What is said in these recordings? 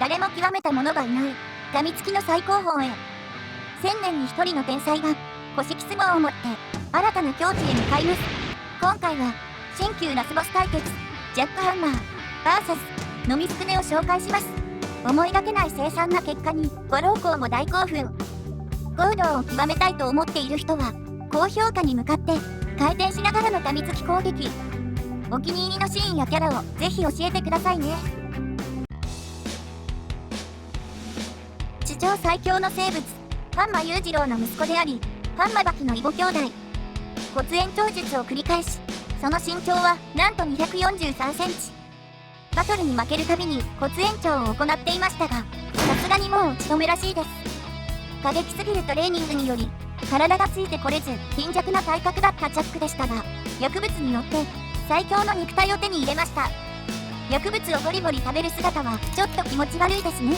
誰も極めた者がいない噛みつきの最高峰へ。1000年に一人の天才が古式相撲をもって新たな境地へ向かいます。今回は新旧ラスボス対決ジャックハンマー VS ノミスクネを紹介します。思いがけない凄惨な結果にご老公も大興奮。ゴードを極めたいと思っている人は高評価に向かって回転しながらの噛みつき攻撃、お気に入りのシーンやキャラをぜひ教えてくださいね。地上最強の生物半馬裕次郎の息子であり半馬刃の異母兄弟。骨延長術を繰り返しその身長はなんと243センチ。バトルに負けるたびに骨延長を行っていましたが、さすがにもう打ち止めらしいです。過激すぎるトレーニングにより体がついてこれず貧弱な体格だったジャックでしたが、薬物によって最強の肉体を手に入れました。薬物をゴリゴリ食べる姿はちょっと気持ち悪いですね。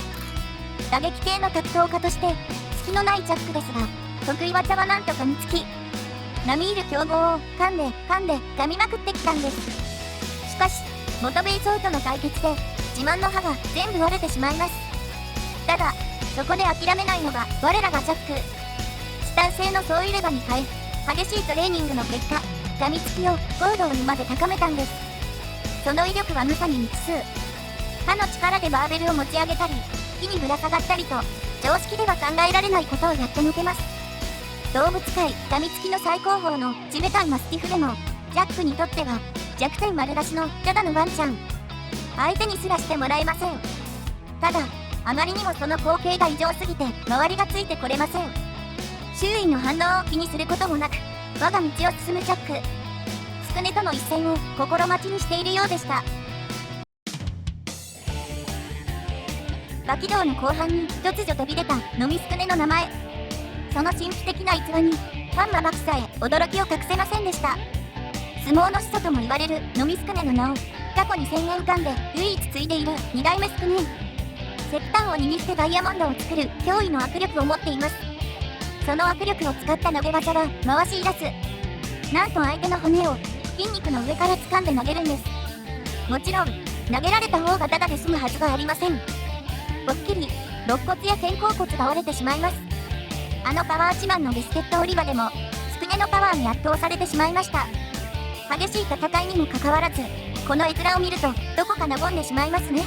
打撃系の格闘家として隙のないジャックですが、得意技はなんと噛みつき。並みいる強豪を噛んで噛みまくってきたんです。しかし元ベイソーとの対決で自慢の歯が全部折れてしまいます。ただそこで諦めないのが我らがジャック。チタン製の総入れ歯に変え激しいトレーニングの結果噛みつきを高度にまで高めたんです。その威力はまさに未知数。歯の力でバーベルを持ち上げたり木にぶら下がったりと常識では考えられないことをやってのけます。動物界噛みつきの最高峰のチベタンマスティフでもジャックにとっては弱点丸出しのただのワンちゃん。相手にすらしてもらえません。ただあまりにもその光景が異常すぎて周りがついてこれません。周囲の反応を気にすることもなく我が道を進むジャック。スクネとの一戦を心待ちにしているようでした。バキ道の後半に突如飛び出たノミスクネの名前。その神秘的な逸話にファンママキさえ驚きを隠せませんでした。相撲の始祖とも言われるノミスクネの名を過去に1000年間で唯一継いでいる2代目スクネ。石炭を握ってダイヤモンドを作る驚異の握力を持っています。その握力を使った投げ技は回しいらす。なんと相手の骨を筋肉の上から掴んで投げるんです。もちろん投げられた方がタダで済むはずがありません。ぽっきり肋骨や肩甲骨が折れてしまいます。あのパワー自慢のビスケットオリバでもスクネのパワーに圧倒されてしまいました。激しい戦いにもかかわらずこの絵面を見るとどこか和んでしまいますね。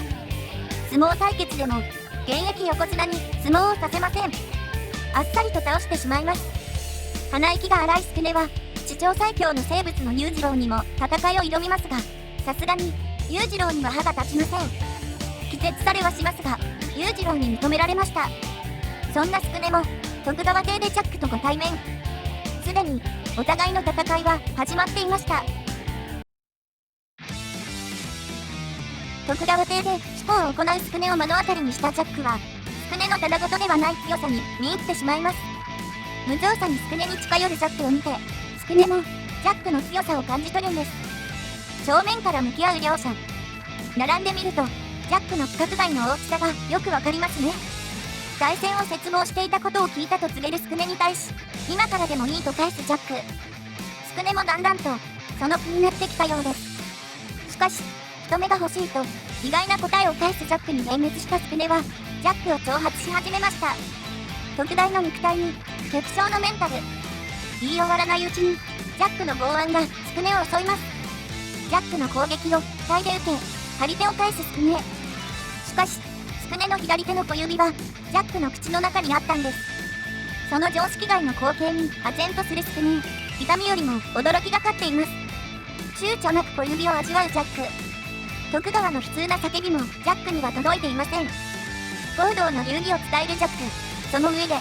相撲対決でも現役横綱に相撲をさせません。あっさりと倒してしまいます。鼻息が荒いスクネは地上最強の生物の裕次郎にも戦いを挑みますが、さすがに裕次郎には歯が立ちません。気絶されはしますが裕次郎に認められました。そんなスクネも徳川邸でジャックとご対面。すでにお互いの戦いは始まっていました。徳川邸で飛行を行うスクネを目の当たりにしたジャックはスクネのただごとではない強さに見入ってしまいます。無造作にスクネに近寄るジャックを見てスクネもジャックの強さを感じ取るんです。正面から向き合う両者。並んでみるとジャックの規格外の大きさがよくわかりますね。対戦を切望していたことを聞いたと告げるスクネに対し今からでもいいと返すジャック。スクネもだんだんとその気になってきたようです。しかし人目が欲しいと意外な答えを返すジャックに幻滅したスクネはジャックを挑発し始めました。特大の肉体に極小のメンタル。言い終わらないうちにジャックの剛腕がスクネを襲います。ジャックの攻撃を体で受け張り手を返すスクネ。しかしスクネの左手の小指はジャックの口の中にあったんです。その常識外の光景に唖然とするスクネ。痛みよりも驚きが勝っています。躊躇なく小指を味わうジャック。徳川の悲痛な叫びもジャックには届いていません。ゴ道の流儀を伝えるジャック。その上で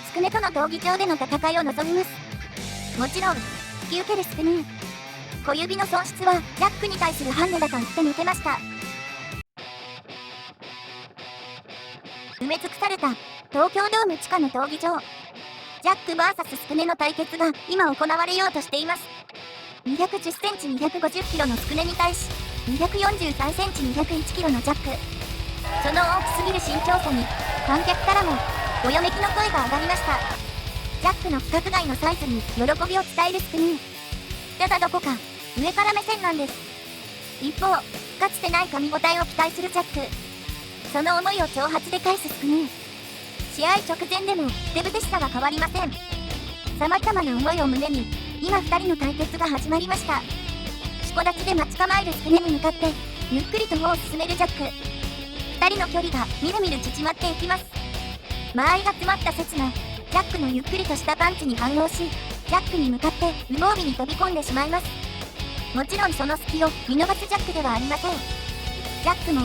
スクネとの闘技場での戦いを望みます。もちろん引き受けるスクネ。小指の損失はジャックに対するハンデだと言って抜けました。埋め尽くされた東京ドーム地下の闘技場。ジャック VS スクネの対決が今行われようとしています。210センチ250キロのスクネに対し243センチ201キロのジャック。その大きすぎる身長差に観客からもどよめきの声が上がりました。ジャックの規格外のサイズに喜びを伝えるスクネ。ただどこか上から目線なんです。一方かつてない噛み応えを期待するジャック。その思いを挑発で返すスクネ。試合直前でもふてぶてしさが変わりません。様々な思いを胸に、今2人の対決が始まりました。四股立ちで待ち構えるスクネに向かって、ゆっくりと歩を進めるジャック。2人の距離がみるみる縮まっていきます。間合いが詰まった刹那、ジャックのゆっくりとしたパンチに反応し、ジャックに向かって無防備に飛び込んでしまいます。もちろんその隙を見逃すジャックではありません。ジャックも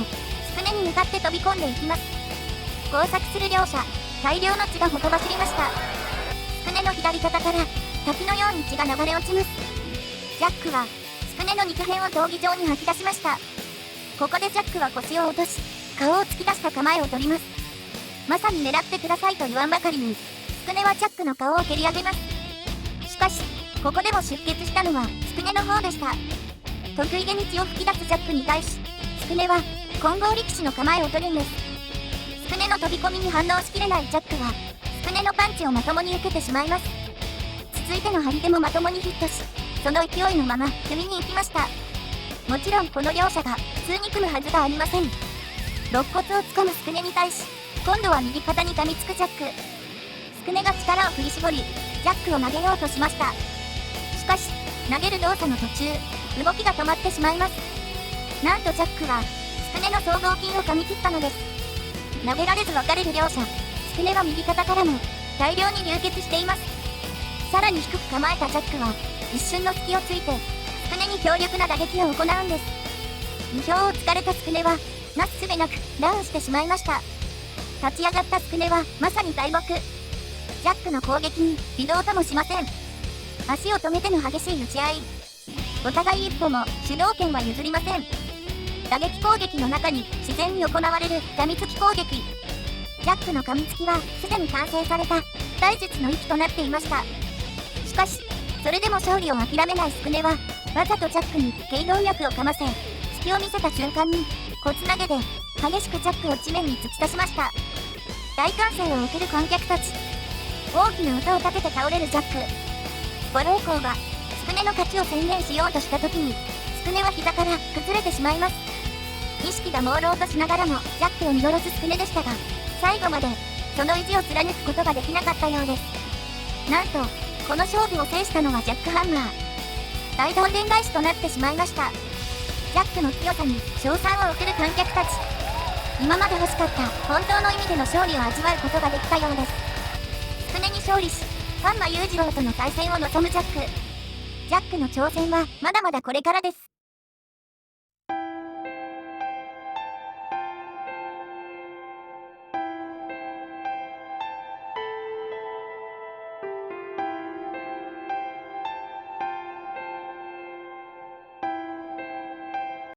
スクネに向かって飛び込んでいきます。交錯する両者、大量の血がほとばしりました。スクネの左肩から滝のように血が流れ落ちます。ジャックはスクネの肉片を闘技場に吐き出しました。ここでジャックは腰を落とし、顔を突き出した構えを取ります。まさに狙ってくださいと言わんばかりに、スクネはジャックの顔を蹴り上げます。しかし、ここでも出血したのはスクネの方でした。得意げに血を吹き出すジャックに対し、スクネは混合力士の構えを取るんです。スクネの飛び込みに反応しきれないジャックは、スクネのパンチをまともに受けてしまいます。続いての張り手もまともにヒットし、その勢いのまま組に行きました。もちろんこの両者が普通に組むはずがありません。肋骨をつかむスクネに対し、今度は右肩に噛みつくジャック。スクネが力を振り絞り、ジャックを投げようとしました。しかし、投げる動作の途中、動きが止まってしまいます。なんとジャックは、スクネの僧帽筋を噛み切ったのです。投げられず別れる両者、スクネは右肩からも大量に流血しています。さらに低く構えたジャックは、一瞬の隙をついて、スクネに強力な打撃を行うんです。意表をつかれたスクネは、なすすべなくダウンしてしまいました。立ち上がったスクネはまさに大木。ジャックの攻撃に微動ともしません。足を止めての激しい打ち合い。お互い一歩も主導権は譲りません。打撃攻撃の中に自然に行われる噛みつき攻撃。ジャックの噛みつきはすでに完成された体術の域となっていました。しかし、それでも勝利を諦めないスクネは、わざとジャックに頸動脈をかませ、隙を見せた瞬間に、骨投げで激しくジャックを地面に突き刺しました。大歓声を受ける観客たち。大きな音を立てて倒れるジャック。ご老公がスクネの勝ちを宣言しようとした時に、スクネは膝から崩れてしまいます。意識が朦朧としながらもジャックを見下ろすスクネでしたが、最後までその意地を貫くことができなかったようです。なんと、この勝負を制したのはジャックハンマー。大どんでん返しとなってしまいました。ジャックの強さに称賛を送る観客たち。今まで欲しかった本当の意味での勝利を味わうことができたようです。スクネに勝利し、ハンマ裕次郎との対戦を望むジャック。ジャックの挑戦はまだまだこれからです。